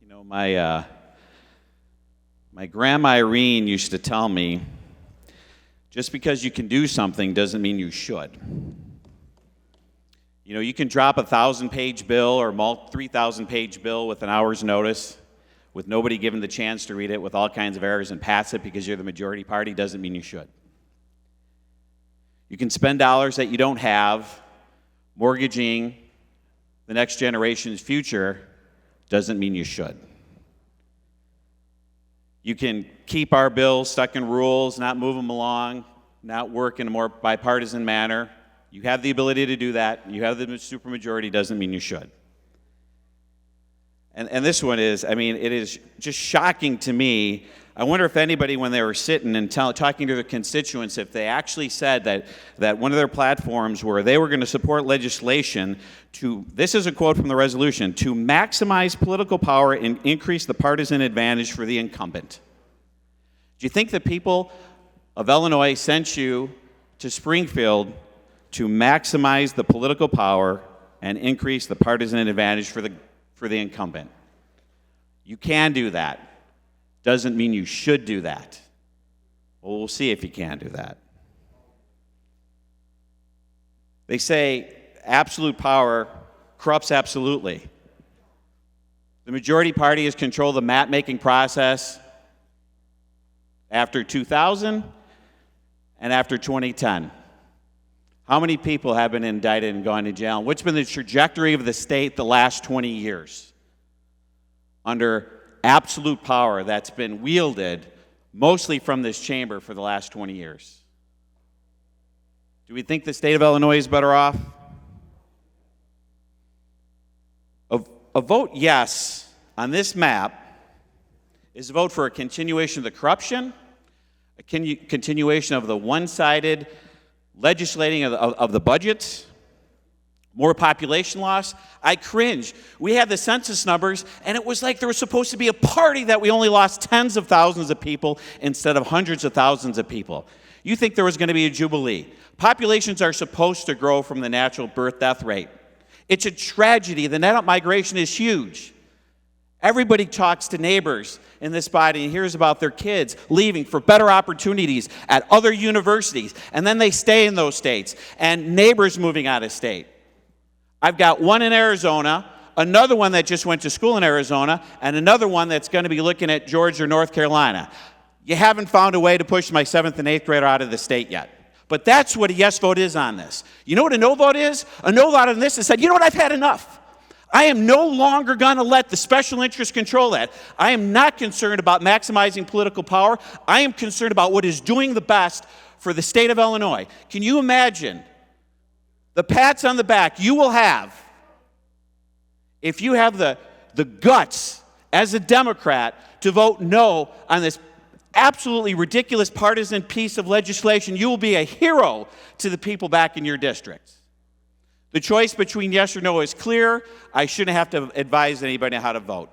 You know, my Grandma Irene used to tell me, just because you can do something doesn't mean you should. You know, you can drop a 1,000-page bill or 3,000-page bill with an hour's notice, with nobody given the chance to read it, with all kinds of errors, and pass it because you're the majority party, doesn't mean you should. You can spend dollars that you don't have, mortgaging the next generation's future, doesn't mean you should. You can keep our bills stuck in rules, not move them along, not work in a more bipartisan manner. You have the ability to do that. You have the supermajority, doesn't mean you should. And this one is, I mean, it is just shocking to me. I wonder if anybody, when they were sitting and talking to their constituents, if they actually said that one of their platforms where they were going to support legislation to, this is a quote from the resolution, to maximize political power and increase the partisan advantage for the incumbent. Do you think the people of Illinois sent you to Springfield to maximize the political power and increase the partisan advantage for the incumbent? You can do that. Doesn't mean you should do that. Well, we'll see if you can do that. They say absolute power corrupts absolutely. The majority party has controlled the map-making process after 2000 and after 2010. How many people have been indicted and gone to jail? What's been the trajectory of the state the last 20 years? Under absolute power that's been wielded mostly from this chamber for the last 20 years. Do we think the state of Illinois is better off? A vote yes on this map is a vote for a continuation of the corruption, a continuation of the one-sided legislating of the budgets, more population loss. I cringe. We had the census numbers, and it was like there was supposed to be a party that we only lost tens of thousands of people instead of hundreds of thousands of people. You think there was going to be a jubilee. Populations are supposed to grow from the natural birth-death rate. It's a tragedy. The net migration is huge. Everybody talks to neighbors in this body and hears about their kids leaving for better opportunities at other universities, and then they stay in those states, and neighbors moving out of state. I've got one in Arizona, another one that just went to school in Arizona, and another one that's going to be looking at Georgia or North Carolina. You haven't found a way to push my 7th and 8th grader out of the state yet. But that's what a yes vote is on this. You know what a no vote is? A no vote on this is said, you know what, I've had enough. I am no longer going to let the special interests control that. I am not concerned about maximizing political power. I am concerned about what is doing the best for the state of Illinois. Can you imagine the pats on the back you will have if you have the guts as a Democrat to vote no on this absolutely ridiculous partisan piece of legislation? You will be a hero to the people back in your districts. The choice between yes or no is clear. I shouldn't have to advise anybody how to vote.